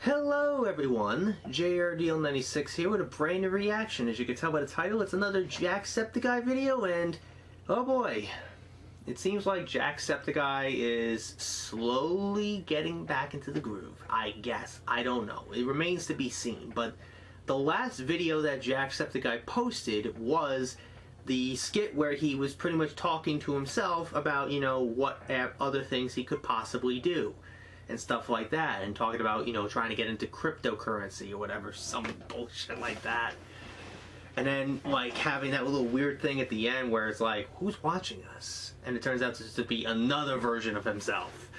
Hello everyone, JRDL96 here with a brand new reaction. As you can tell by the title, it's another Jacksepticeye video, and oh boy, it seems like Jacksepticeye is slowly getting back into the groove, I guess. I don't know. It remains to be seen, but the last video that Jacksepticeye posted was the skit where he was pretty much talking to himself about, you know, what other things he could possibly do and stuff like that, and talking about, you know, trying to get into cryptocurrency or whatever, some bullshit like that. And then, like, having that little weird thing at the end where it's like, who's watching us? And it turns out to be another version of himself.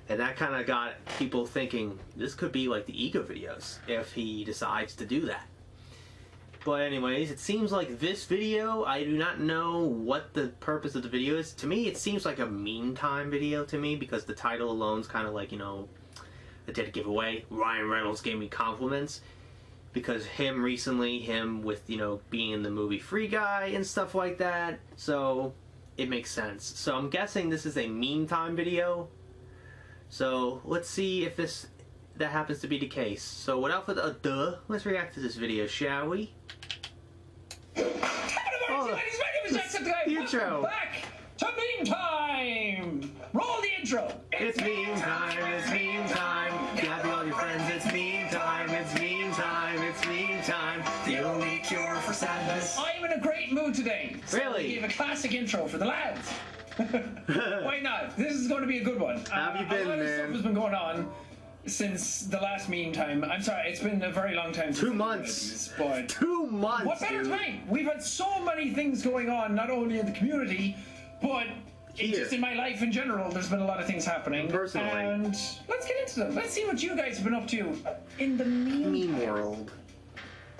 And that kind of got people thinking, this could be like the ego videos, if he decides to do that. But anyways, it seems like this video, I do not know what the purpose of the video is. To me, it seems like a meme time video to me, because the title alone is kind of like, you know, a dead giveaway. Ryan Reynolds gave me compliments, because him with, you know, being in the movie Free Guy and stuff like that. So, it makes sense. So I'm guessing this is a meme time video. So, let's see if that happens to be the case. So without further ado, let's react to this video, shall we? Ladies, my name is Jacksepticeye. Intro. Back to meme time. Roll the intro. It's meme time. It's meme time. Gather all your friends. It's meme time. It's meme time. It's meme time. The only cure for sadness. I'm in a great mood today. So Really? we gave a classic intro for the lads. Why not? This is going to be a good one. How have you been, a lot of man? stuff has been going on since the last meme time. I'm sorry, it's been a very long time since 2 months. But 2 months. what better dude. time? We've had so many things going on, not only in the community, but just in my life in general. There's been a lot of things happening. Personally. And let's get into them. Let's see what you guys have been up to in the meme world.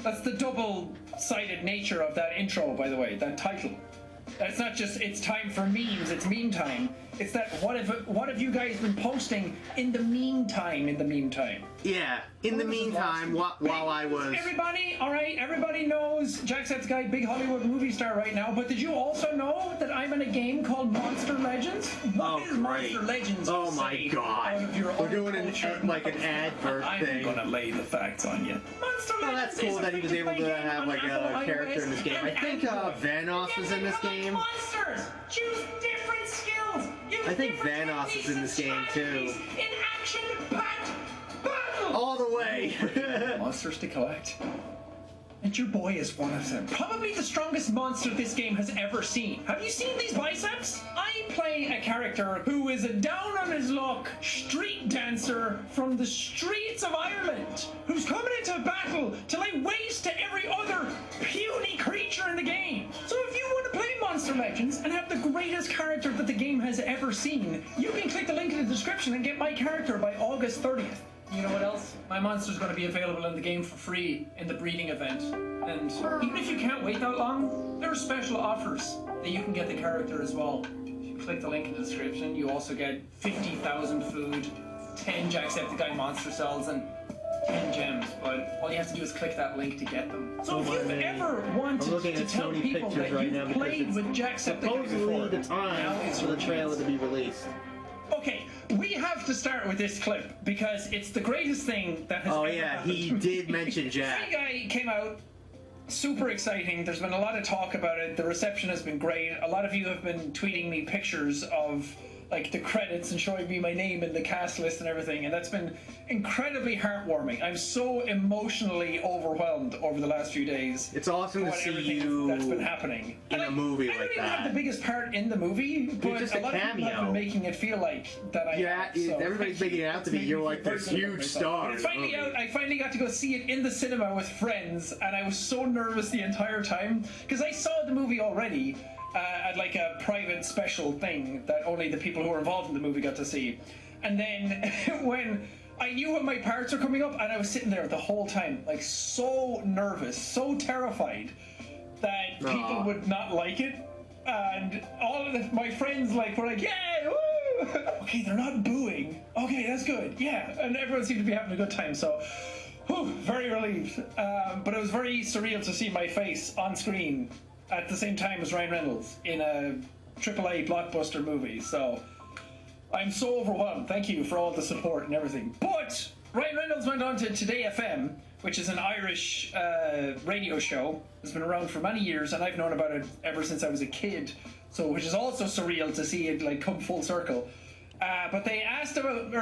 That's the double-sided nature of that intro, by the way, that title. It's not just, it's time for memes, it's meme time. It's that, what have you guys been posting in the meantime, Yeah, in the meantime, while I was... Everybody, alright, everybody knows Jacksepticeye, big Hollywood movie star right now, but did you also know that I'm in a game called Monster Legends? What is Monster Legends? Oh my god. We're doing an advert thing. I'm gonna lay the facts on you. Monster Oh, that's cool that he was able to have like a character in this game. I think Vanoss was in this game. Monsters! Choose different skills! I think Vanoss is in this game too. In action-packed battle! All the way! Monsters to collect. And your boy is one of them. Probably the strongest monster this game has ever seen. Have you seen these biceps? I play a character who is a down on his luck street dancer from the streets of Ireland, who's coming into battle to lay waste to every other puny creature in the game. So if you want to play Monster Legends and have the greatest character that the game has ever seen, you can click the link in the description and get my character by August 30th. You know what else? My monster's going to be available in the game for free in the breeding event. And even if you can't wait that long, there are special offers that you can get the character as well. If you click the link in the description, you also get 50,000 food, 10 Jacksepticeye monster cells, and 10 gems. But all you have to do is click that link to get them. So if you've ever wanted to tell people that you've played with Jacksepticeye before, the time now is for your the trailer chance. to be released. Okay, we have to start with this clip because it's the greatest thing that has ever happened. He did mention Jack. Free Guy came out, super exciting. There's been a lot of talk about it. The reception has been great. A lot of you have been tweeting me pictures of like the credits and showing me my name in the cast list and everything, and that's been incredibly heartwarming. I'm so emotionally overwhelmed over the last few days. It's awesome to see you that's been happening in a movie like that. I don't even have the biggest part in the movie, but just a lot of people have been making it feel like that I am. So everybody's making it out to be you're like this huge star. It's finally out. I finally got to go see it in the cinema with friends, and I was so nervous the entire time because I saw the movie already at like a private special thing that only the people who were involved in the movie got to see. And then when I knew when my parts were coming up, and I was sitting there the whole time, like so nervous, so terrified that people would not like it. And all of my friends were like, yeah, woo! Okay, they're not booing. Okay, that's good. Yeah, and everyone seemed to be having a good time. So, very relieved. But it was very surreal to see my face on screen at the same time as Ryan Reynolds in a AAA blockbuster movie. So I'm so overwhelmed. Thank you for all the support and everything. But Ryan Reynolds went signed on to Today FM, which is an Irish radio show. It's been around for many years, and I've known about it ever since I was a kid. So, which is also surreal to see it like come full circle. But they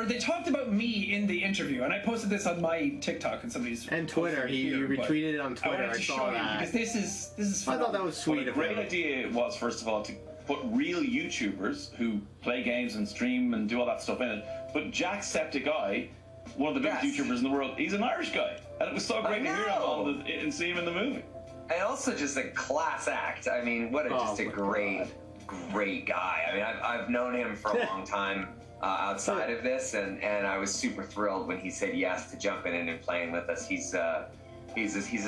they talked about me in the interview, and I posted this on my TikTok and somebody's and Twitter. He retweeted it on Twitter. I saw that because this is. I thought that was sweet. Well, a great idea was, first of all, to put real YouTubers who play games and stream and do all that stuff in it. But Jacksepticeye, one of the biggest YouTubers in the world, he's an Irish guy, and it was so great to hear him and see him in the movie. And also just a class act. I mean, what a great guy. I mean, I've known him for a long time outside of this, and I was super thrilled when he said yes to jumping in and playing with us. He's a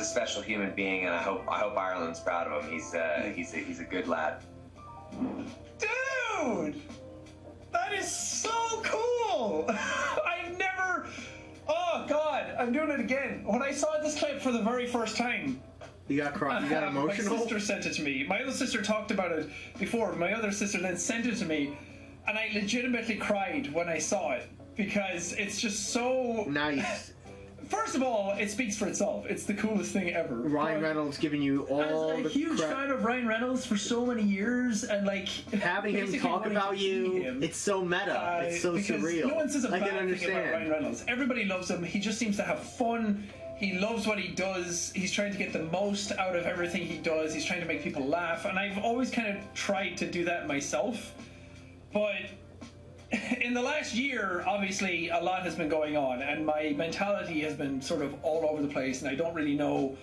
special human being, and I hope Ireland's proud of him. He's a good lad. Dude, that is so cool. I've never. Oh God, I'm doing it again. When I saw this clip for the very first time. You got emotional? My sister sent it to me. My other sister talked about it before. My other sister then sent it to me, and I legitimately cried when I saw it because it's just so nice. First of all, it speaks for itself. It's the coolest thing ever. Ryan Reynolds giving you all as a huge fan of Ryan Reynolds for so many years, and like having him talk about you, it's so meta. It's so surreal. No one says a bad thing about Ryan Reynolds. Everybody loves him. He just seems to have fun. He loves what he does. He's trying to get the most out of everything he does. He's trying to make people laugh. And I've always kind of tried to do that myself. But in the last year, obviously, a lot has been going on. And my mentality has been sort of all over the place. And I don't really know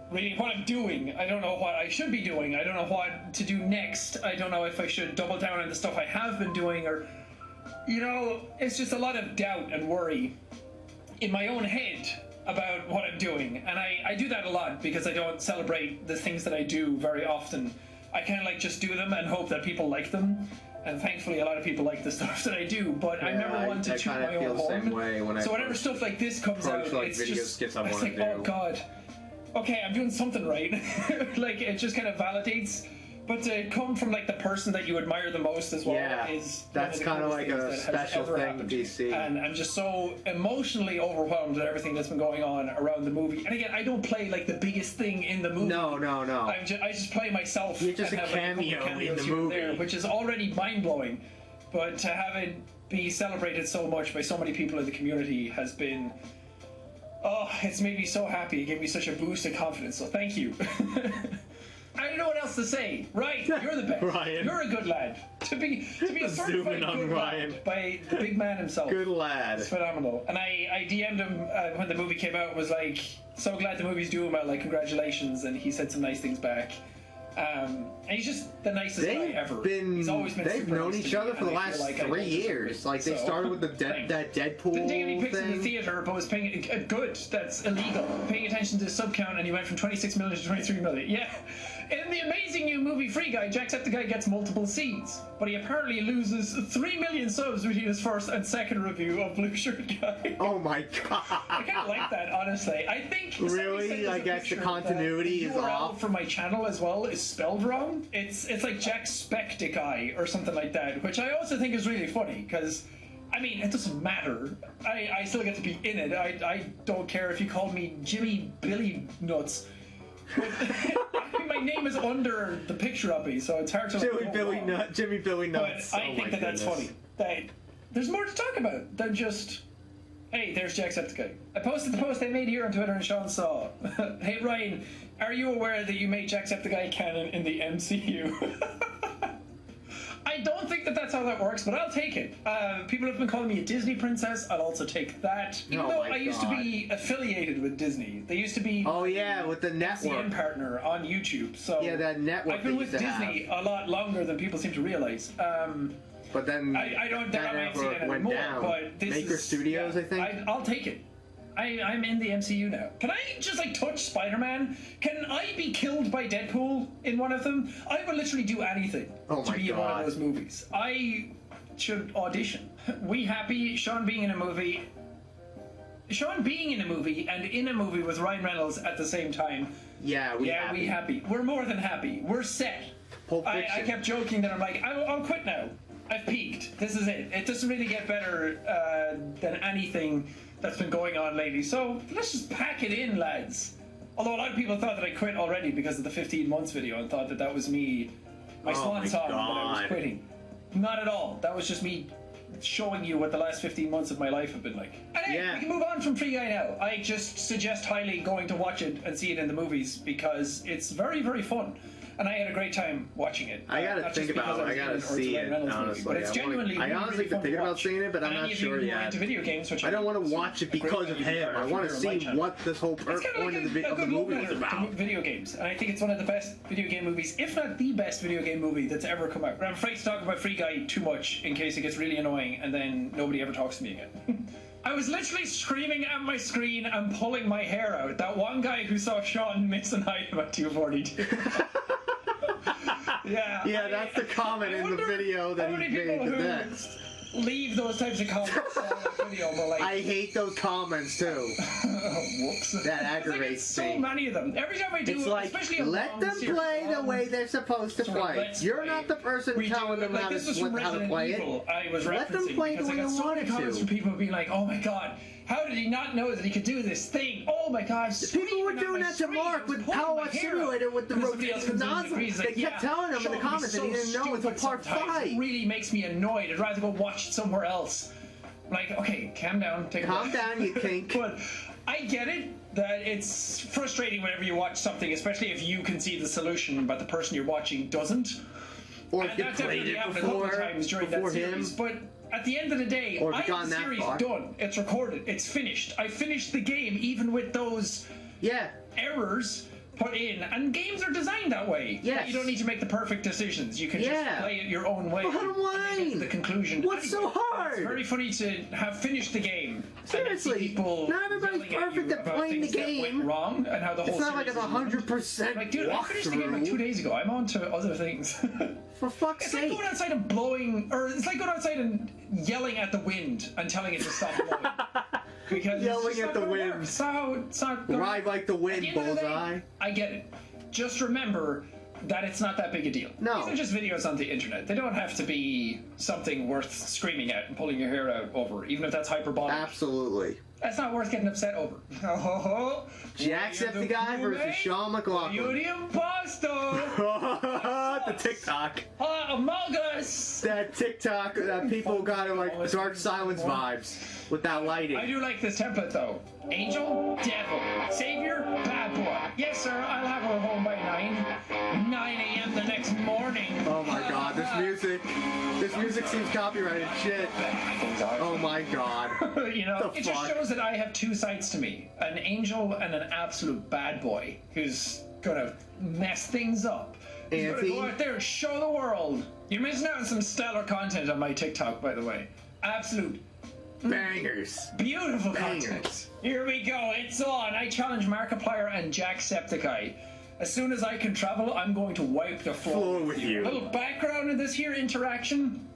what I'm doing. I don't know what I should be doing. I don't know what to do next. I don't know if I should double down on the stuff I have been doing. Or, it's just a lot of doubt and worry in my own head about what I'm doing, and I do that a lot because I don't celebrate the things that I do very often. I kind of like just do them and hope that people like them, and thankfully a lot of people like the stuff that I do, but I never want to toot my own horn. So whenever stuff like this comes out, it's just like, oh God, okay, I'm doing something right. Like, it just kind of validates. But to come from like the person that you admire the most as well is that's kind of like a special thing to DC. And I'm just so emotionally overwhelmed at everything that's been going on around the movie. And again, I don't play like the biggest thing in the movie. No. I just play myself. You're just and a cameo in the movie, there, which is already mind blowing. But to have it be celebrated so much by so many people in the community has been. Oh, it's made me so happy. It gave me such a boost of confidence. So thank you. I don't know what else to say. Right, you're the best. Ryan. You're a good lad. To be a certified good lad by the big man himself. Good lad. It's phenomenal. And I DM'd him when the movie came out. Was like, so glad the movie's doing well. Like, congratulations. And he said some nice things back. And he's just the nicest guy ever. He's always been. They've known each other for the last 3 years. Like, they started with that Deadpool Didn't take any pics thing. in the theater, but was paying good. That's illegal. Paying attention to sub count, and he went from 26 million to 23 million. Yeah. In the amazing new movie Free Guy, Jacksepticeye gets multiple seeds, but he apparently loses 3 million subs between his first and second review of Blue Shirt Guy. Oh my God! I kind of like that, honestly. I think really, I guess the continuity is off. For my channel as well is spelled wrong. It's like Jacksepticeye or something like that, which I also think is really funny because. I mean, it doesn't matter. I still get to be in it. I don't care if you call me Jimmy Billy Nuts. My name is under the picture of me, so it's hard to. Jimmy Billy Nuts. But I think that's funny. That there's more to talk about than just. Hey, there's Jacksepticeye. I posted the post I made here on Twitter and Sean saw. Hey Ryan, are you aware that you made Jacksepticeye canon in the MCU? I don't think that's how that works, but I'll take it. People have been calling me a Disney princess. I'll also take that. Even though I used to be affiliated with Disney. They used to be with the network MCN partner on YouTube. So yeah, that network. I've been with Disney a lot longer than people seem to realize. But then I don't that network went down. But this Maker Studios, I think. I'll take it. I'm in the MCU now. Can I just like touch Spider-Man? Can I be killed by Deadpool in one of them? I will literally do anything to be in one of those movies. I should audition. We happy Sean being in a movie. Sean being in a movie and in a movie with Ryan Reynolds at the same time. Yeah, we happy. We're more than happy. We're set. I kept joking that I'm like, I'll quit now. I've peaked. This is it. It doesn't really get better than anything that's been going on lately. So let's just pack it in, lads. Although a lot of people thought that I quit already because of the 15 months video and thought that that was me, my swan song, that I was quitting. Not at all. That was just me showing you what the last 15 months of my life have been like. And hey, we can move on from Free Guy now. I just suggest highly going to watch it and see it in the movies because it's very, very fun. And I had a great time watching it. I gotta think about it. I gotta see it, honestly. But it's genuinely I honestly been thinking about seeing it, but I'm not sure yet. Into video games, which I don't want to watch it because of him. I want to see what this whole point of the movie is about. Video games, and I think it's one of the best video game movies, if not the best video game movie that's ever come out. But I'm afraid to talk about Free Guy too much in case it gets really annoying, and then nobody ever talks to me again. I was literally screaming at my screen and pulling my hair out. That one guy who saw Sean miss an item at 242. Yeah, that's the comment in the video that he made the next. Leave those types of comments on the video, but like, I hate those comments too. Whoops. That aggravates me. So many of them. Every time I do, it's like, especially a let them play the way they're supposed to play. You're not the person telling them how to play it. I was let them play the way they want it comments from people being like, "Oh my god, how did he not know that he could do this thing? Oh my god!" People were doing that to Mark with Power Watch Simulator with the rotating nozzle. They kept telling him in the comments that he didn't know until part 5. It really makes me annoyed. I'd rather go watch it somewhere else. Like, okay, calm down, take a breath. Calm down, you kink. But I get it that it's frustrating whenever you watch something, especially if you can see the solution, but the person you're watching doesn't. Or if you played it before, times during that series. But at the end of the day, I have the series done. It's recorded. It's finished. I finished the game even with those errors put in, and games are designed that way. Yes. You don't need to make the perfect decisions. You can just play it your own way. Bottom line. The conclusion. What's so hard? It's very funny to have finished the game. Seriously, people not everybody's perfect at playing the game. Went wrong and how the whole it's not like it's 100% like, dude, I finished the game like 2 days ago. I'm on to other things. For fuck's sake. It's like going outside and blowing, or it's like going outside and yelling at the wind and telling it to stop blowing. Because yelling at the wind. It's not ride like the wind, Bullseye. I get it. Just remember that it's not that big a deal. No. These are just videos on the internet. They don't have to be something worth screaming at and pulling your hair out over, even if that's hyperbolic. Absolutely. That's not worth getting upset over. Jacksepticeye versus Sean McLaughlin. You the imposter! The TikTok. Among Us! That TikTok that people got like Dark Silence vibes with that lighting. I do like this template though. Angel, devil, savior, bad boy. Yes, sir, I'll have her home by 9 a.m. the next morning. Oh my god, this music seems copyrighted shit. Oh my god. You know, it just shows that I have two sides to me. An angel and an absolute bad boy who's gonna mess things up. He's gonna go out there and show the world. You're missing out on some stellar content on my TikTok, by the way. Absolute bangers. Beautiful content. Here we go, it's on. I challenge Markiplier and Jacksepticeye. As soon as I can travel, I'm going to wipe the floor with you. A little background in this here interaction.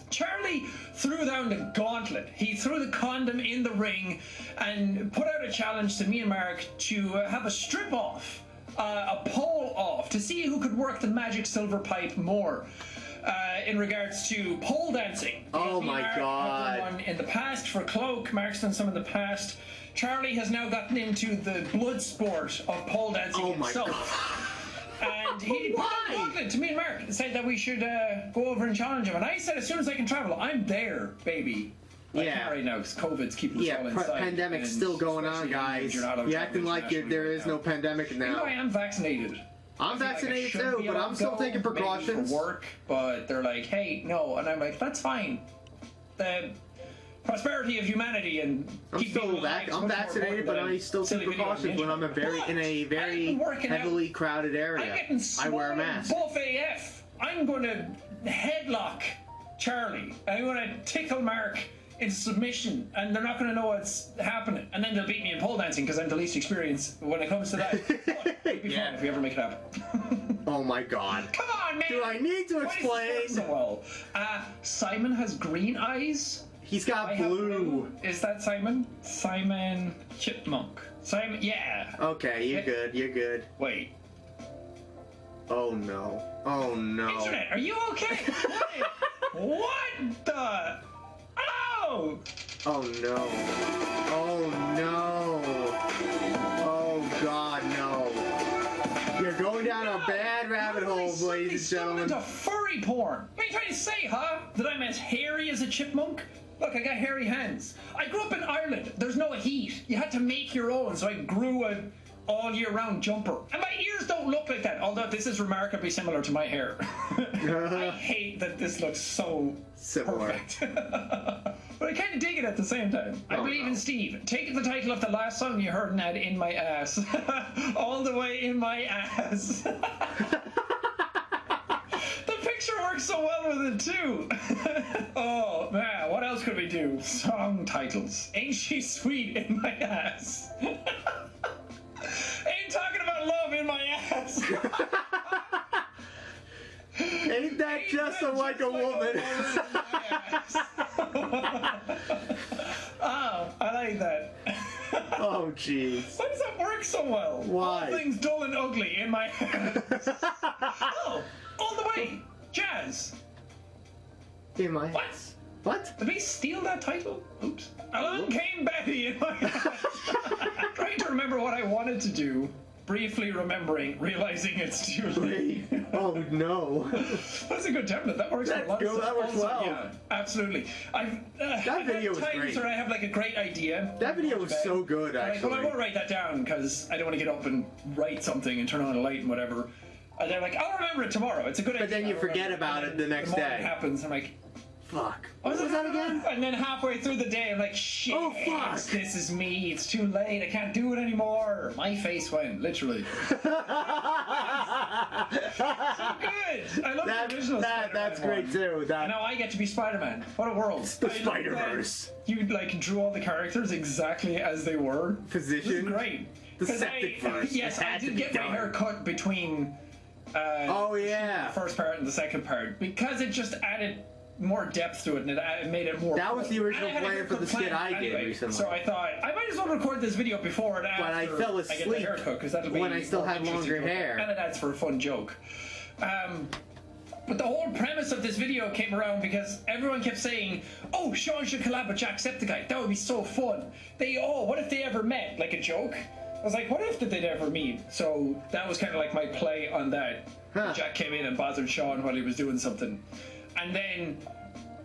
Charlie threw down the gauntlet. He threw the condom in the ring and put out a challenge to me and Mark to have a strip off, a pole off, to see who could work the magic silver pipe more. In regards to pole dancing. Oh my god. One in the past for Cloak, Mark's done some in the past. Charlie has now gotten into the blood sport of pole dancing himself. And he put a gauntlet to me and Mark and said that we should go over and challenge him. And I said, as soon as I can travel, I'm there, baby. Like right now, because COVID's keeping us all inside. Pandemic's still going on, guys. You're acting like there is no pandemic now. Even though I am vaccinated. I'm vaccinated too, but I'm still taking precautions. For work, but they're like, hey, no. And I'm like, that's fine. The prosperity of humanity and I'm vaccinated, but I still take precautions when I'm in a very heavily crowded area. I wear a mask. Buff AF. I'm going to headlock Charlie. I'm going to tickle Mark into submission, and they're not going to know what's happening. And then they'll beat me in pole dancing because I'm the least experienced when it comes to that. It'd be fun if we ever make it happen. Oh my god. Come on, man! Do I need to explain? So well. Simon has green eyes. He's got blue. Is that Simon? Simon Chipmunk. Simon, yeah. Okay, you're good. You're good. Wait. Oh no. Oh no. Internet, are you okay? What the? Oh! Oh no. Oh You're going down a bad rabbit hole, ladies and gentlemen. Into furry porn. What are you trying to say, huh? That I'm as hairy as a chipmunk? Look, I got hairy hands. I grew up in Ireland. There's no heat. You had to make your own, so I grew a all-year-round jumper. And my ears don't look like that, although this is remarkably similar to my hair. I hate that this looks so similar. Perfect. But I kind of dig it at the same time. I believe in Steve. Take the title of the last song you heard, Ned, In My Ass. All the way in my ass. The picture works so well with it, too. Oh, man, what else could we do? Song titles. Ain't She Sweet in My Ass? Ain't talking about love in my ass. Ain't that just like a woman? Oh, I like that. Oh, jeez. Why does that work so well? Why? All things dull and ugly in my ass. Oh, all the way. Jazz. In my What? ass. What? Did we steal that title? Oops. Along came Betty in my ass. Trying to remember what I wanted to do. Briefly remembering, realizing it's too late. Oh no. That's a good template. That works That's a lot. good. That works well. Yeah, absolutely. That video was times great. where I have like a great idea. That video was so good, actually. Well, I won't write that down because I don't want to get up and write something and turn on a light and whatever. And they're like, I'll remember it tomorrow. It's a good idea. But then you forget about it the next day. day. It happens. I'm like, fuck. what was that again? And then halfway through the day, I'm like, shit. Oh, fuck. This is me. It's too late. I can't do it anymore. My face went, literally. So good. I love the original Spider-Man That's one. great, too. And now I get to be Spider-Man. What a world. The Spider-Verse. You, like, drew all the characters exactly as they were. Position. This is great. The Septic-verse. Yes, I did get my hair cut between oh, yeah. the first part and the second part because it just added more depth to it and it made it more. That was the original And I had a plan for the plan skit I did anyway, recently. So I thought I might as well record this video before and after But I fell I get the asleep haircut because that'll be when I still more had interesting longer hair. and it adds for a fun joke. But the whole premise of this video came around because everyone kept saying, oh, Sean should collab with Jacksepticeye. That would be so fun. What if they ever met? Like a joke? I was like, what if they'd ever meet? So that was kind of like my play on that. Huh. Jack came in and bothered Sean while he was doing something. And then,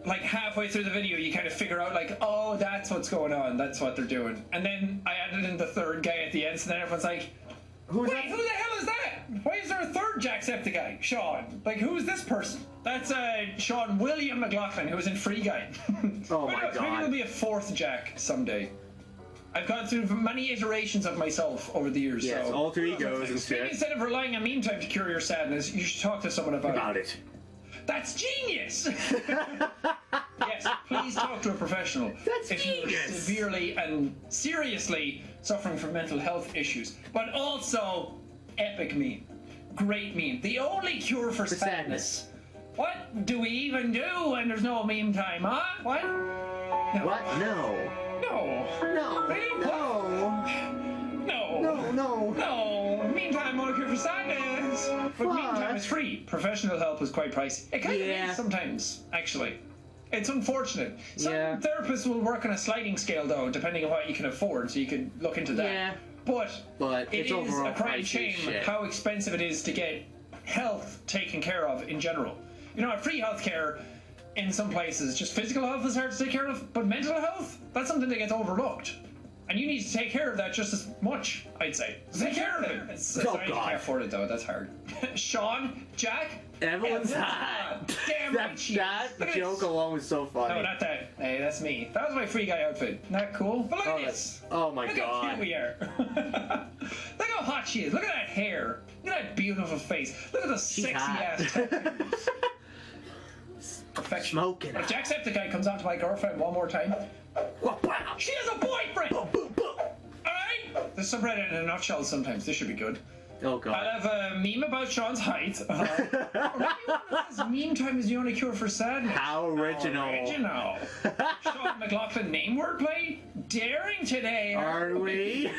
like halfway through the video, you kind of figure out like, oh, that's what's going on. That's what they're doing. And then I added in the third guy at the end, so then everyone's like, who the hell is that? Why is there a third Jacksepticeye? Sean. Like, who is this person? That's Sean William McLaughlin, who was in Free Guy. Oh my God. Maybe there'll be a fourth Jack someday. I've gone through many iterations of myself over the years. Yes, so. alter egos and Maybe shit. instead of relying on meme time to cure your sadness, you should talk to someone about it. That's genius! Yes, please talk to a professional. That's if you're genius! severely and seriously suffering from mental health issues. But also, epic meme. Great meme. The only cure for sadness. What do we even do when there's no meme time, huh? What? No. What? No. No. No. Really? No. No. No, no. No. Meantime, only cure for sadness. But meantime is free. Professional help is quite pricey. It kind of is sometimes, actually. It's unfortunate. Some therapists will work on a sliding scale, though, depending on what you can afford, so you can look into that. Yeah. But it it's is a crying shame shit. how expensive it is to get health taken care of in general. You know, free healthcare in some places, just physical health is hard to take care of, but mental health, that's something that gets overlooked. And you need to take care of that just as much, I'd say. Take care of it. Sorry, you can't afford it, though. That's hard. Sean, Jack, Everyone's hot. Damn right she is. That joke alone was so funny. No, not that. Hey, that's me. That was my Free Guy outfit. Isn't that cool? But look at this. Oh my Look God. how cute we are. Look how hot she is. Look at that hair. Look at that beautiful face. Look at the sexy ass tattoos. Perfection. Smoking. If Jacksepticeye comes on to my girlfriend one more time, she has a boyfriend! Alright? The subreddit in a nutshell sometimes. This should be good. Oh God. I have a meme about Sean's height. Or maybe one that says meme time is the only cure for sadness. How original. Sean McLaughlin name wordplay? Daring today. Are we?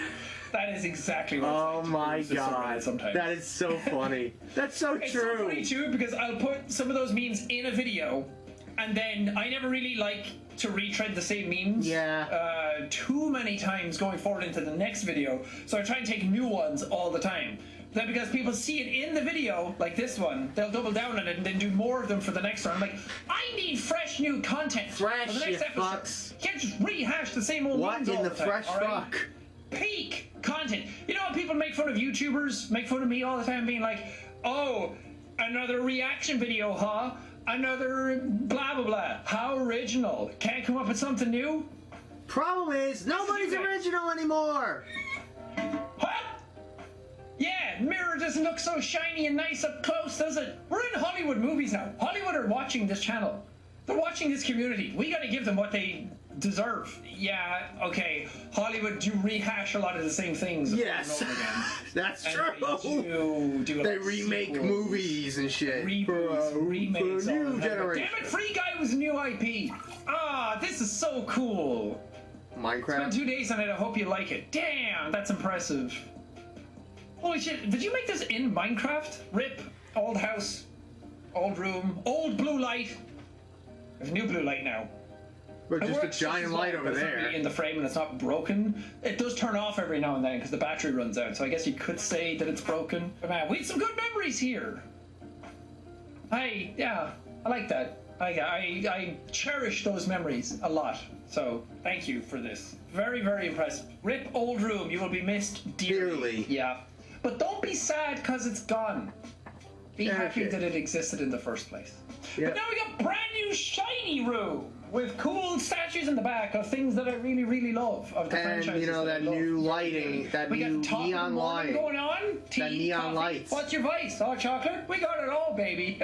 That is exactly what Oh my God. That is so funny. That's so it's true. It's so funny too because I'll put some of those memes in a video and then I never really like to retread the same memes too many times going forward into the next video. So I try and take new ones all the time. then because people see it in the video, like this one, they'll double down on it and then do more of them for the next one. I'm like, I need fresh new content Fresh, for the next you episode. fucks. You can't just rehash the same old What memes in all the time, fresh all right? fuck? Peak content. You know how people make fun of YouTubers, make fun of me all the time, being like, oh, another reaction video, huh? Another blah blah blah. How original. Can't come up with something new? Problem is, nobody's original anymore. What? Yeah, mirror doesn't look so shiny and nice up close, does it? We're in Hollywood movies now. Hollywood are watching this channel. They're watching this community. We gotta give them what they deserve. Yeah, okay. Hollywood do rehash a lot of the same things Yes, over and over again. that's And true. do a They lot of remake sequels, movies and shit. reboots, remakes, for a all new the time. generation. Damn it, Free Guy was a new IP. Ah, this is so cool. Spent Minecraft. 2 days on it. I hope you like it. Damn, that's impressive. Holy shit! Did you make this in Minecraft? Rip, old house, old room, old blue light. There's a new blue light now. Or It just a works just giant as light well, over but it's not there. really in the frame and it's not broken. It does turn off every now and then because the battery runs out. So I guess you could say that it's broken. But man, we had some good memories here. Yeah, I like that. I cherish those memories a lot. So thank you for this. Very, very impressive. Rip old room, you will be missed dearly. Dearly. Yeah. But don't be sad because it's gone. Be happy okay. that it existed in the first place. Yeah. But now we got brand new shiny room with cool statues in the back of things that I really, really love of the And franchises. you know that I that love. new lighting, that We new got top of the neon morning light. going on. Tea, That neon coffee. lights. What's your vice? Hot chocolate? We got it all, baby.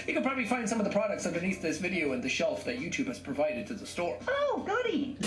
You can probably find some of the products underneath this video in the shelf that YouTube has provided to the store. Oh, goody!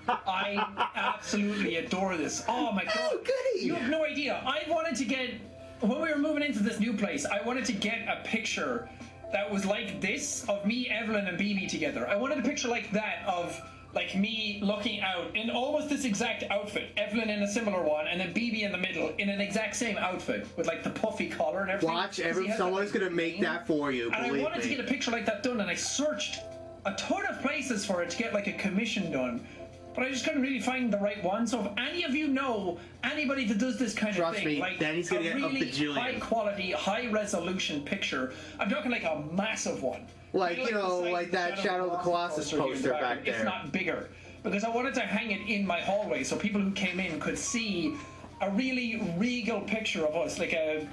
I absolutely adore this. Oh my god! Oh, goody! You have no idea. I wanted to get, when we were moving into this new place, I wanted to get a picture that was like this of me, Evelyn, and BB together. I wanted a picture like that of like me looking out in almost this exact outfit, Evelyn in a similar one, and then BB in the middle in an exact same outfit with like the puffy collar and everything. Watch, Because he has that, someone's like, gonna make ring. that for you. And I Believe wanted to me. get a picture like that done, and I searched a ton of places for it to get like a commission done. But I just couldn't really find the right one. So if any of you know anybody that does this kind Trust of thing, me, like Danny's gonna a get a really bajillion. high quality, high resolution picture, I'm talking like a massive one. Like, Maybe you the know, size like of the that Shadow of the Colossus here in the poster back background, if there. not bigger. Because I wanted to hang it in my hallway so people who came in could see a really regal picture of us, like a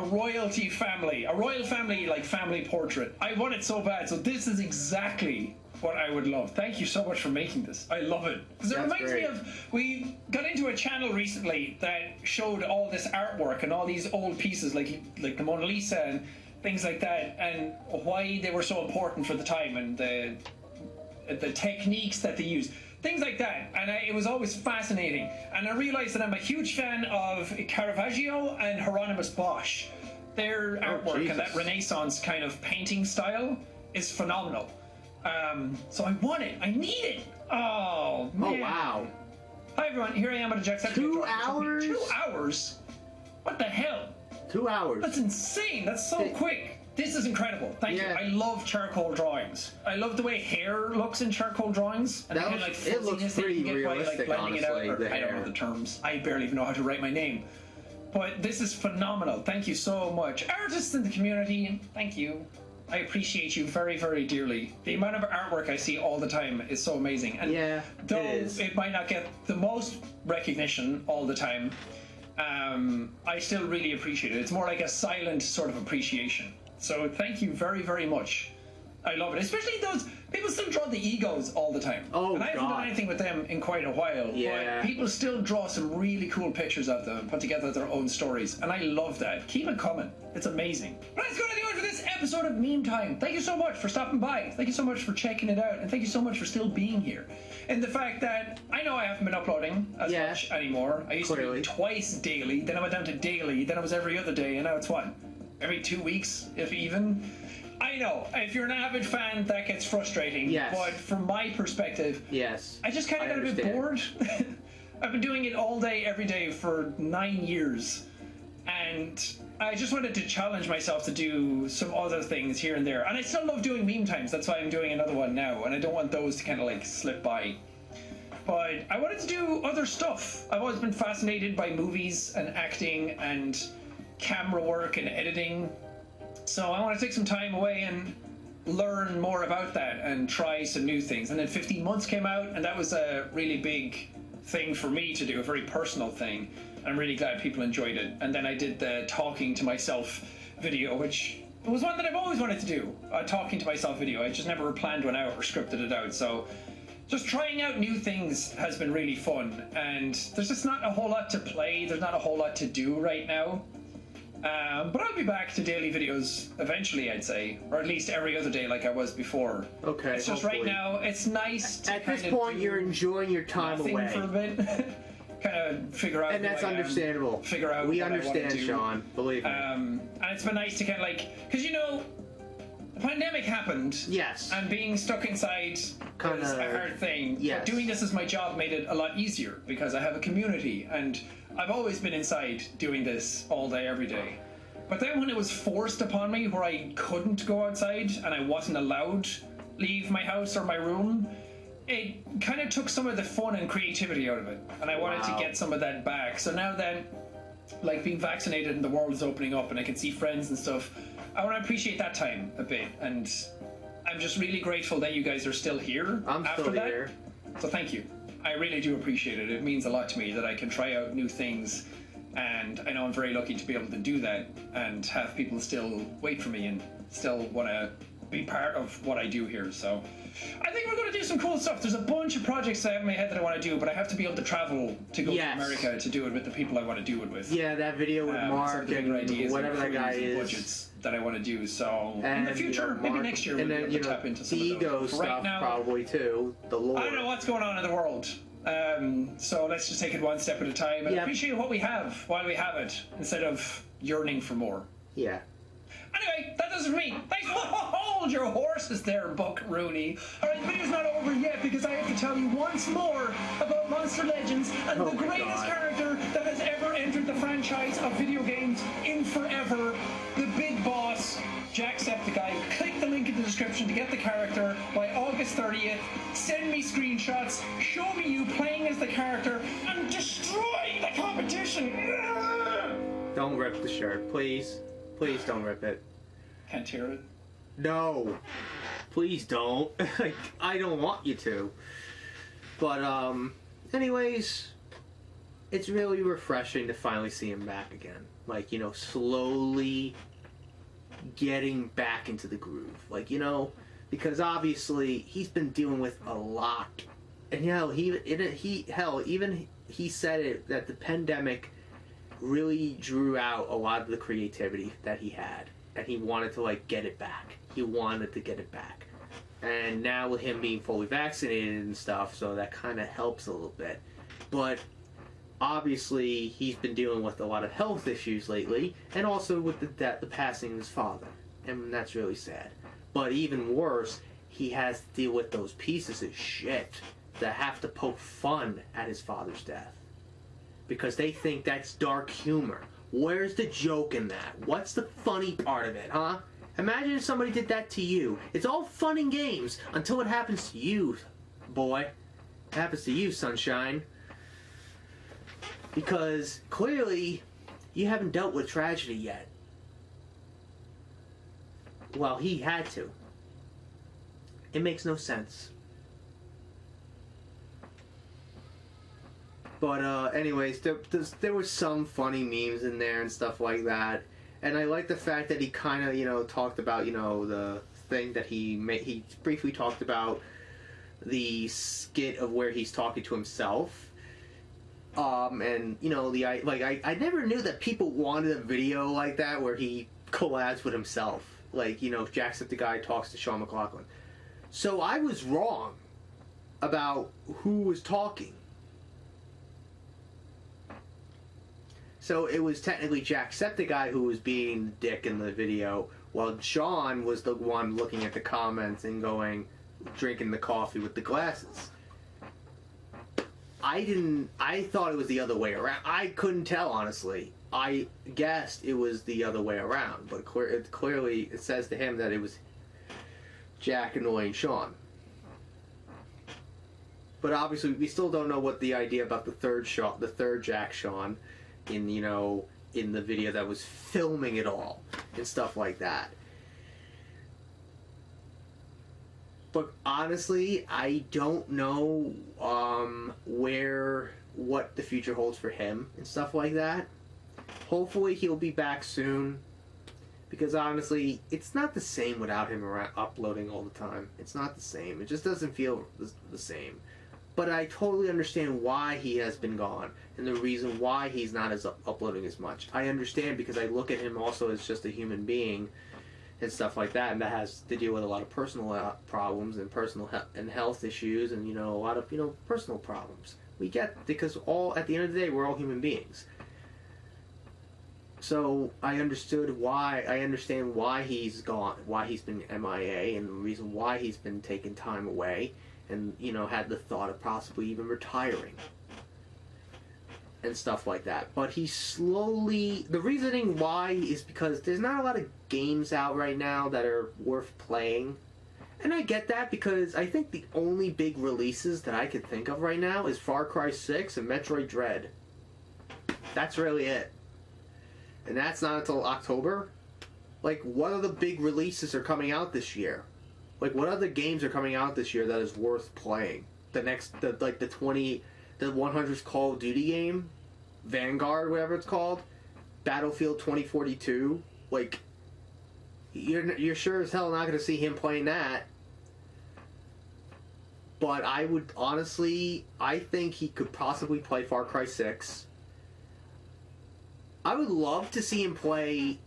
royalty family, a royal family, like family portrait. I want it so bad. So this is exactly what I would love. Thank you so much for making this. I love it. Because it That's reminds me great. of, we got into a channel recently that showed all this artwork and all these old pieces like the Mona Lisa and things like that, and why they were so important for the time and the techniques that they used. Things like that, and it was always fascinating. And I realized that I'm a huge fan of Caravaggio and Hieronymus Bosch. Their artwork and that Jesus. Renaissance kind of painting style is phenomenal. So I want it. I need it. Oh, man. Oh wow. Hi, everyone. Here I am at a Jacksepticeye. 2 hours? 2 hours? What the hell? 2 hours. That's insane. That's so quick. This is incredible. Thank Yeah. you. I love charcoal drawings. I love the way hair looks in charcoal drawings. And That the kind of, looks- like, it looks fuzziness that you pretty can get by, realistic, like, blending honestly, it out. the I don't know hair. the terms. I barely even know how to write my name. But this is phenomenal. Thank you so much. Artists in the community, thank you. I appreciate you very, very dearly. The amount of artwork I see all the time is so amazing. And Yeah, though it is. it might not get the most recognition all the time, I still really appreciate it. It's more like a silent sort of appreciation. So thank you very, very much. I love it. Especially those people still draw the egos all the time. Oh, and I haven't God. done anything with them in quite a while. Yeah. But people still draw some really cool pictures of them, put together their own stories. And I love that. Keep it coming. It's amazing. But that's going to do it for this episode of Meme Time. Thank you so much for stopping by. Thank you so much for checking it out. And thank you so much for still being here. And the fact that I know I haven't been uploading as Yeah. much anymore. I used to Clearly. be twice daily. Then I went down to daily. Then I was every other day. And now it's what? Every 2 weeks, if even. I know, if you're an avid fan, that gets frustrating. Yes. But from my perspective, Yes. I just kind of got a bit understand. bored. I've been doing it all day, every day for 9 years. And I just wanted to challenge myself to do some other things here and there. And I still love doing meme times. That's why I'm doing another one now. And I don't want those to kind of like slip by. But I wanted to do other stuff. I've always been fascinated by movies and acting and camera work and editing. So I want to take some time away and learn more about that and try some new things. And then 15 Months came out, and that was a really big thing for me to do, a very personal thing. I'm really glad people enjoyed it. And then I did the talking to myself video, which was one that I've always wanted to do, a talking to myself video. I just never planned one out or scripted it out. So just trying out new things has been really fun. And there's just not a whole lot to play. There's not a whole lot to do right now. But I'll be back to daily videos eventually, I'd say, or at least every other day like I was before. Okay. It's just hopefully. Right now, it's nice to at this point you're enjoying your time away for a bit, kind of figure out. And that's understandable. Figure out. We what understand, I want to do. Sean. Believe me. And it's been nice to kind of like, because the pandemic happened. Yes. And being stuck inside was a hard thing. Yes. But doing this as my job made it a lot easier because I have a community and I've always been inside doing this all day, every day. But then when it was forced upon me where I couldn't go outside and I wasn't allowed leave my house or my room, it kind of took some of the fun and creativity out of it. And I wanted to get some of that back. So now that, like, being vaccinated and the world is opening up and I can see friends and stuff, I want to appreciate that time a bit. And I'm just really grateful that you guys are still here after still that. here. So thank you. I really do appreciate it. It means a lot to me that I can try out new things. And I know I'm very lucky to be able to do that and have people still wait for me and still want to be part of what I do here. So I think we're going to do some cool stuff. There's a bunch of projects I have in my head that I want to do, but I have to be able to travel to go to America to do it with the people I want to do it with. Yeah, that video with Mark and whatever that guy is. Budgets that I want to do. So in the future, Mark, maybe next year, we'll be able to tap into some the of those. ego stuff Right now, probably too. The lore. I don't know what's going on in the world. So let's just take it one step at a time and appreciate what we have while we have it, instead of yearning for more. Yeah. Anyway, that does it for me. Thanks. Hold your horses there, Buck Rooney. Alright, the video's not over yet because I have to tell you once more about Monster Legends and the greatest character that has ever entered the franchise of video games in forever, the big boss, Jacksepticeye. Click the link in the description to get the character by August 30th. Send me screenshots, show me you playing as the character, and destroy the competition. Don't rip the shirt, please. Please don't rip it. Can't tear it. No. Please don't. I don't want you to. But, anyways, it's really refreshing to finally see him back again. Like, slowly getting back into the groove. Like, because obviously he's been dealing with a lot. And, even he said it, that the pandemic really drew out a lot of the creativity that he had, and he wanted to get it back. He wanted to get it back, and now with him being fully vaccinated and stuff, so that kind of helps a little bit. But obviously he's been dealing with a lot of health issues lately, and also with the passing of his father, and that's really sad. But even worse, he has to deal with those pieces of shit that have to poke fun at his father's death, because they think that's dark humor. Where's the joke in that? What's the funny part of it, huh? Imagine if somebody did that to you. It's all fun and games until it happens to you, boy. It happens to you, sunshine. Because clearly, you haven't dealt with tragedy yet. Well, he had to. It makes no sense. But anyways, there was some funny memes in there and stuff like that, and I like the fact that he kind of talked about the thing that he briefly talked about the skit of where he's talking to himself, and I never knew that people wanted a video like that where he collabs with himself, Jacksepticeye talks to Sean McLaughlin. So I was wrong about who was talking. So it was technically Jacksepticeye who was being the dick in the video, while Sean was the one looking at the comments and drinking the coffee with the glasses. I thought it was the other way around. I couldn't tell, honestly. I guessed it was the other way around, but clearly it says to him that it was Jack annoying Sean. But obviously, we still don't know what the idea about the third Jack Sean, in in the video that was filming it all and stuff like that. But honestly, I don't know what the future holds for him and stuff like that. Hopefully, he'll be back soon. Because honestly, it's not the same without him uploading all the time. It's not the same. It just doesn't feel the same. But I totally understand why he has been gone and the reason why he's not uploading as much. I understand because I look at him also as just a human being and stuff like that, and that has to deal with a lot of personal problems and personal and health issues, and a lot of personal problems. We get, because at the end of the day, we're all human beings. So I understand why he's gone, why he's been MIA, and the reason why he's been taking time away, and had the thought of possibly even retiring and stuff like that. But he's slowly, the reasoning why is because there's not a lot of games out right now that are worth playing. And I get that, because I think the only big releases that I could think of right now is Far Cry 6 and Metroid Dread. That's really it. And that's not until October. Like, what other big releases are coming out this year? Like, what other games are coming out this year that is worth playing? The 100th Call of Duty game, Vanguard, whatever it's called, Battlefield 2042. Like, you're sure as hell not going to see him playing that. But I would honestly, I think he could possibly play Far Cry 6. I would love to see him play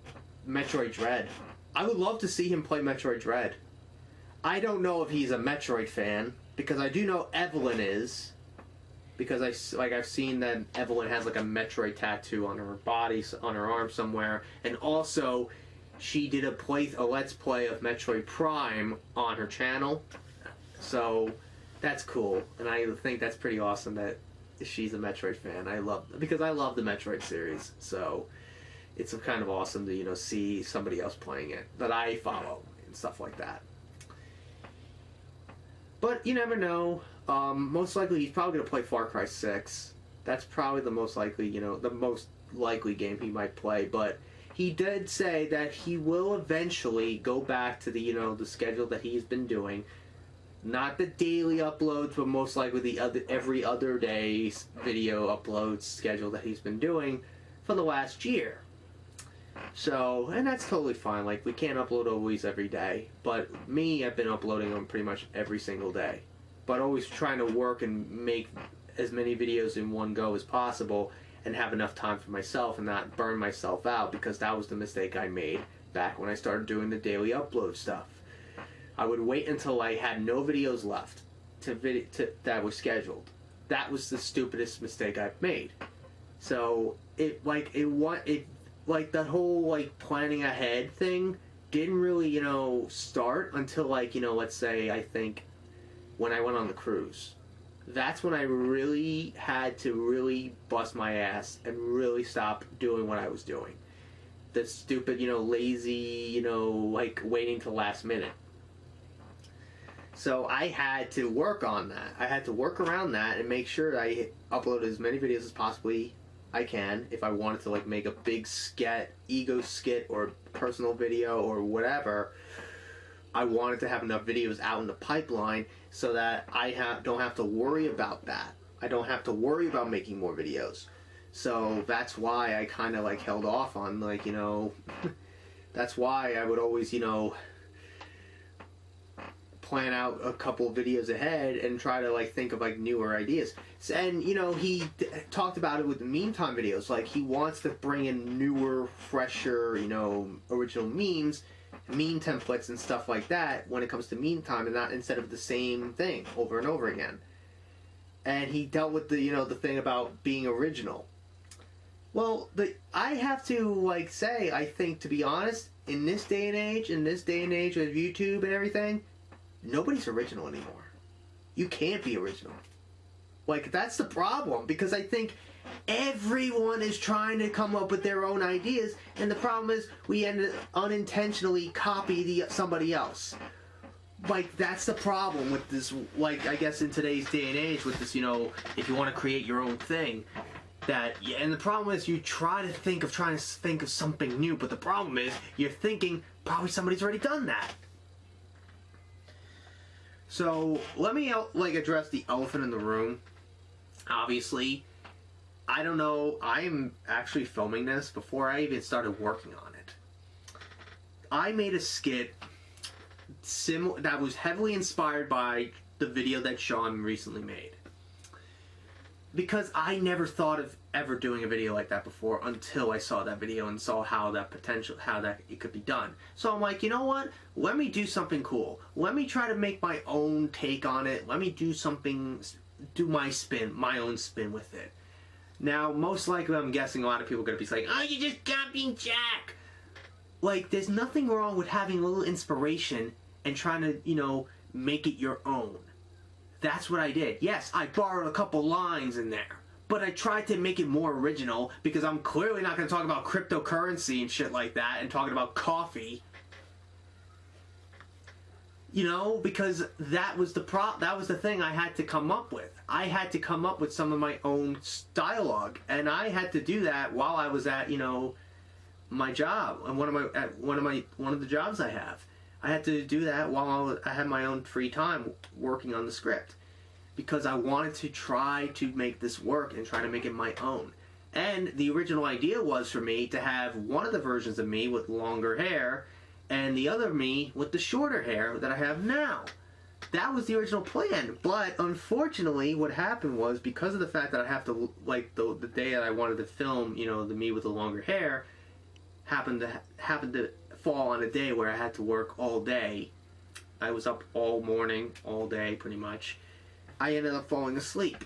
Metroid Dread. I would love to see him play Metroid Dread. I don't know if he's a Metroid fan, because I do know Evelyn is. Because I've seen that Evelyn has like a Metroid tattoo on her body, on her arm somewhere, and also she did a Let's Play of Metroid Prime on her channel. So that's cool, and I think that's pretty awesome that she's a Metroid fan. Because I love the Metroid series, so it's kind of awesome to see somebody else playing it that I follow and stuff like that. But you never know. Most likely he's probably going to play Far Cry 6. That's probably the most likely, the most likely game he might play. But he did say that he will eventually go back to the schedule that he's been doing. Not the daily uploads, but most likely every other day video uploads schedule that he's been doing for the last year. So, and that's totally fine. Like, we can't upload always every day. But me, I've been uploading them pretty much every single day. But always trying to work and make as many videos in one go as possible and have enough time for myself and not burn myself out, because that was the mistake I made back when I started doing the daily upload stuff. I would wait until I had no videos left that were scheduled. That was the stupidest mistake I've made. So the whole planning ahead thing didn't really start until let's say I think when I went on the cruise. That's when I really had to really bust my ass and really stop doing what I was doing. The stupid lazy waiting till last minute. So I had to work on that. I had to work around that and make sure that I upload as many videos as possibly I can if I wanted to make a big ego skit or personal video or whatever. I wanted to have enough videos out in the pipeline so that I don't have to worry about that. I don't have to worry about making more videos. So that's why I kind of held off on that's why I would always plan out a couple of videos ahead and try to think of newer ideas. And he talked about it with the meme time videos. He wants to bring in newer, fresher, original memes, meme templates and stuff like that when it comes to meme time, and not instead of the same thing over and over again. And he dealt with the the thing about being original. Well, I have to say, I think, to be honest, in this day and age with YouTube and everything, nobody's original anymore. You can't be original. That's the problem, because I think everyone is trying to come up with their own ideas, and the problem is we unintentionally copy somebody else. like, that's the problem with this, like, I guess in today's day and age with this, you know, if you want to create your own thing, that, yeah, and the problem is you trying to think of something new, but the problem is you're thinking probably somebody's already done that. So let me like address the elephant in the room. Obviously, I don't know, I am actually filming this before I even started working on it. I made a skit that was heavily inspired by the video that Sean recently made. Because I never thought of ever doing a video like that before until I saw that video and saw how that it could be done. So I'm like, you know what? Let me do something cool. Let me try to make my own take on it. Let me do something, do my own spin with it. Now, most likely, I'm guessing a lot of people are going to be saying, oh, you just copying Jack. Like, there's nothing wrong with having a little inspiration and trying to, you know, make it your own. That's what I did. Yes, I borrowed a couple lines in there, but I tried to make it more original because I'm clearly not going to talk about cryptocurrency and shit like that and talking about coffee. You know, because that was the thing I had to come up with. I had to come up with some of my own dialogue, and I had to do that while I was at, you know, my job and one of the jobs I have. I had to do that while I had my own free time working on the script because I wanted to try to make this work and try to make it my own. And the original idea was for me to have one of the versions of me with longer hair and the other me with the shorter hair that I have now. That was the original plan, but unfortunately what happened was because of the fact that I have to, like, the day that I wanted to film, you know, the me with the longer hair happened to fall on a day where I had to work all day. I was up all morning, all day pretty much. I ended up falling asleep,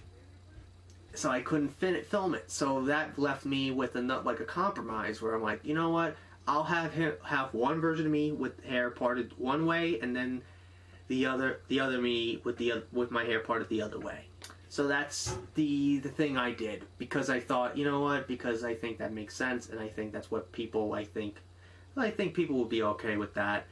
so I couldn't film it. So that left me with a compromise where I'm like, you know what? I'll have one version of me with hair parted one way, and then the other me with my hair parted the other way. So that's the thing I did because I thought, you know what? Because I think that makes sense, and I think that's what people I think people will be okay with that.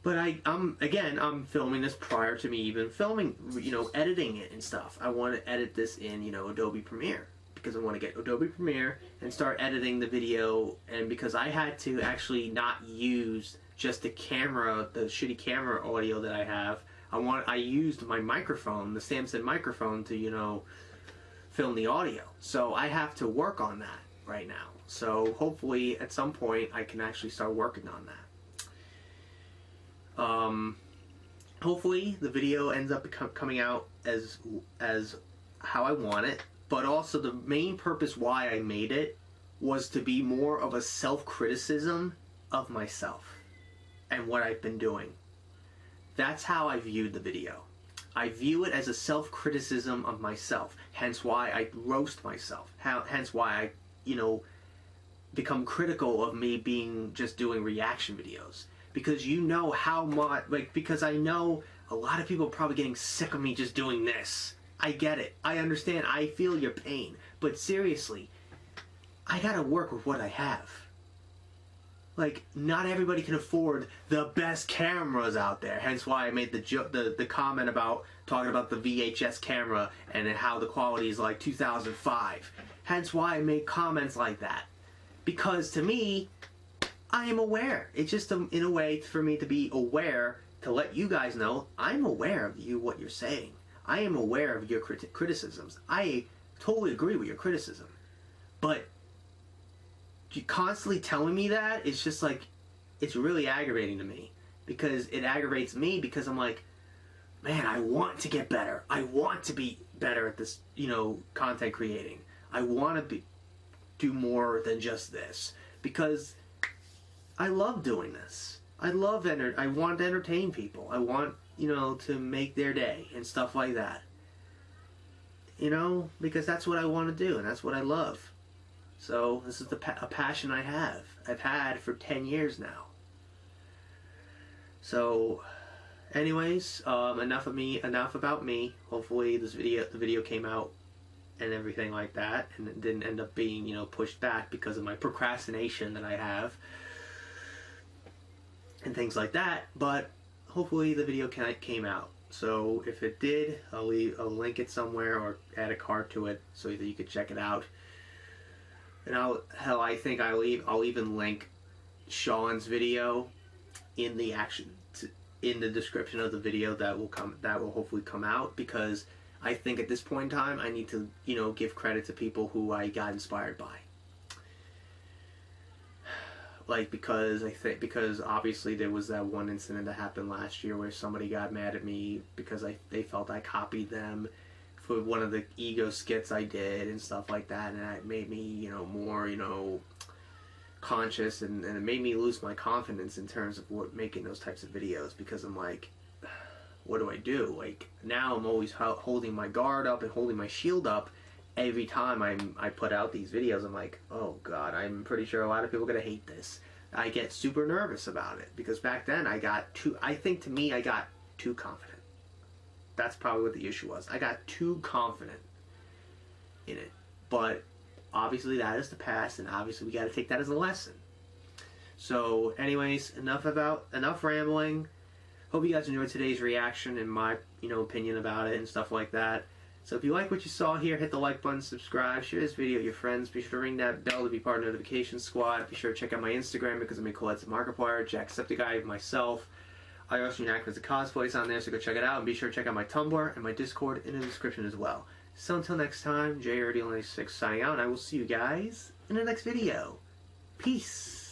But I'm filming this prior to me even filming, you know, editing it and stuff. I want to edit this in, you know, Adobe Premiere because I want to get Adobe Premiere and start editing the video. And because I had to actually not use just the shitty camera audio that I have, I used my microphone, the Samson microphone, to, you know, film the audio. So I have to work on that right now. So hopefully at some point I can actually start working on that. Hopefully the video ends up coming out as how I want it, but also the main purpose why I made it was to be more of a self-criticism of myself and what I've been doing. That's how I viewed the video. I view it as a self-criticism of myself, hence why I roast myself, hence why I, you know, become critical of me just doing reaction videos. Because you know how much, because I know a lot of people are probably getting sick of me just doing this. I get it. I understand. I feel your pain. But seriously, I gotta work with what I have. Like, not everybody can afford the best cameras out there. Hence why I made the comment about talking about the VHS camera and how the quality is like 2005. Hence why I made comments like that. Because to me, I am aware. It's just in a way for me to be aware, to let you guys know I'm aware of what you're saying. I am aware of your criticisms. I totally agree with your criticism. But you constantly telling me that, it's just like, it's really aggravating to me. Because it aggravates me because I'm like, man, I want to get better. I want to be better at this, you know, content creating. I want to do more than just this. Because I love doing this. I want to entertain people. I want, you know, to make their day and stuff like that. You know, because that's what I want to do and that's what I love. So this is a passion I have. I've had for 10 years now. So, anyways, enough about me. Hopefully the video came out and everything like that, and it didn't end up being, you know, pushed back because of my procrastination that I have and things like that. But hopefully the video came out. So if it did, I'll link it somewhere or add a card to it so that you could check it out. And I think I'll even link Sean's video in the in the description of the video that will hopefully come out, because I think at this point in time I need to, you know, give credit to people who I got inspired by. Like, because obviously there was that one incident that happened last year where somebody got mad at me because they felt I copied them for one of the ego skits I did and stuff like that, and that made me, you know, more, you know, conscious, and it made me lose my confidence in terms of making those types of videos, because I'm like, what do I do? Like, now I'm always holding my guard up and holding my shield up every time I put out these videos. I'm like, oh god, I'm pretty sure a lot of people are gonna hate this. I get super nervous about it because back then I got too confident. That's probably what the issue was. I got too confident in it. But obviously that is the past, and obviously we got to take that as a lesson. So anyways, enough rambling. Hope you guys enjoyed today's reaction and my, you know, opinion about it and stuff like that. So if you like what you saw here, hit the like button, subscribe, share this video with your friends. Be sure to ring that bell to be part of the notification squad. Be sure to check out my Instagram because I make collabs with Markiplier, Jacksepticeye, myself. I also act as a cosplays on there, so go check it out. And be sure to check out my Tumblr and my Discord in the description as well. So until next time, JRD96 signing out, and I will see you guys in the next video. Peace.